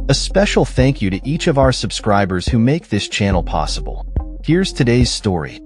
A special thank you to each of our subscribers who make this channel possible. Here's today's story.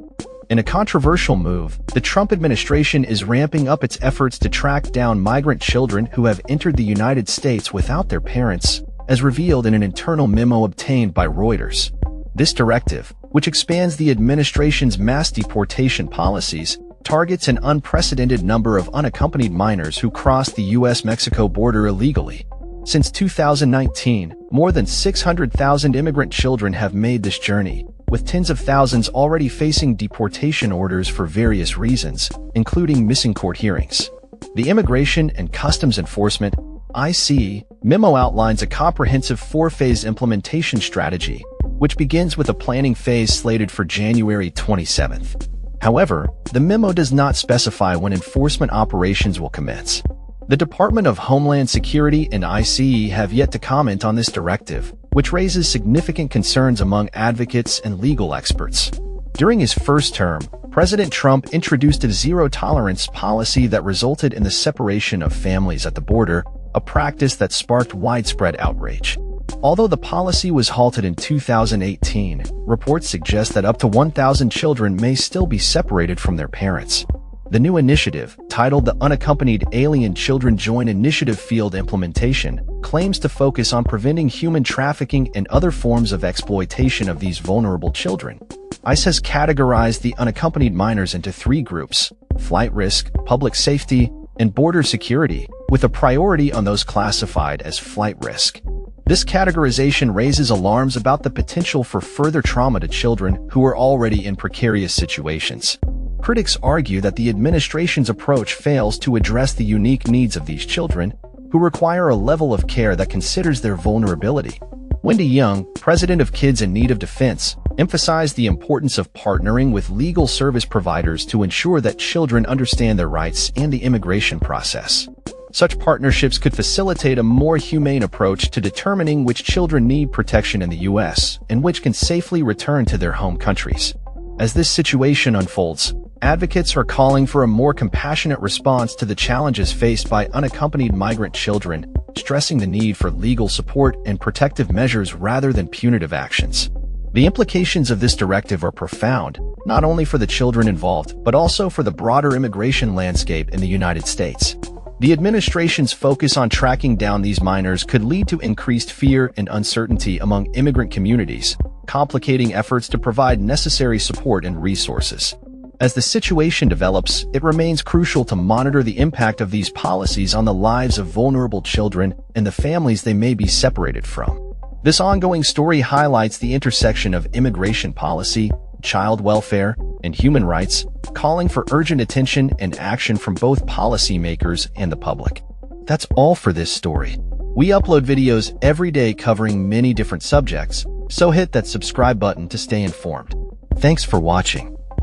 In a controversial move, the Trump administration is ramping up its efforts to track down migrant children who have entered the United States without their parents, as revealed in an internal memo obtained by Reuters. This directive, which expands the administration's mass deportation policies, targets an unprecedented number of unaccompanied minors who cross the U.S.-Mexico border illegally. Since 2019, more than 600,000 immigrant children have made this journey, with tens of thousands already facing deportation orders for various reasons, including missing court hearings. The Immigration and Customs Enforcement (ICE) memo outlines a comprehensive four-phase implementation strategy, which begins with a planning phase slated for January 27th. However, the memo does not specify when enforcement operations will commence. The Department of Homeland Security and ICE have yet to comment on this directive, which raises significant concerns among advocates and legal experts. During his first term, President Trump introduced a zero-tolerance policy that resulted in the separation of families at the border, a practice that sparked widespread outrage. Although the policy was halted in 2018, reports suggest that up to 1,000 children may still be separated from their parents. The new initiative, titled the Unaccompanied Alien Children Joint Initiative Field Implementation, claims to focus on preventing human trafficking and other forms of exploitation of these vulnerable children. ICE has categorized the unaccompanied minors into three groups: flight risk, public safety, and border security, with a priority on those classified as flight risk. This categorization raises alarms about the potential for further trauma to children who are already in precarious situations. Critics argue that the administration's approach fails to address the unique needs of these children, who require a level of care that considers their vulnerability. Wendy Young, president of Kids in Need of Defense, emphasized the importance of partnering with legal service providers to ensure that children understand their rights and the immigration process. Such partnerships could facilitate a more humane approach to determining which children need protection in the U.S. and which can safely return to their home countries. As this situation unfolds, advocates are calling for a more compassionate response to the challenges faced by unaccompanied migrant children, stressing the need for legal support and protective measures rather than punitive actions. The implications of this directive are profound, not only for the children involved, but also for the broader immigration landscape in the United States. The administration's focus on tracking down these minors could lead to increased fear and uncertainty among immigrant communities, complicating efforts to provide necessary support and resources. As the situation develops, it remains crucial to monitor the impact of these policies on the lives of vulnerable children and the families they may be separated from. This ongoing story highlights the intersection of immigration policy, child welfare, and human rights, calling for urgent attention and action from both policymakers and the public. That's all for this story. We upload videos every day covering many different subjects, so hit that subscribe button to stay informed. Thanks for watching.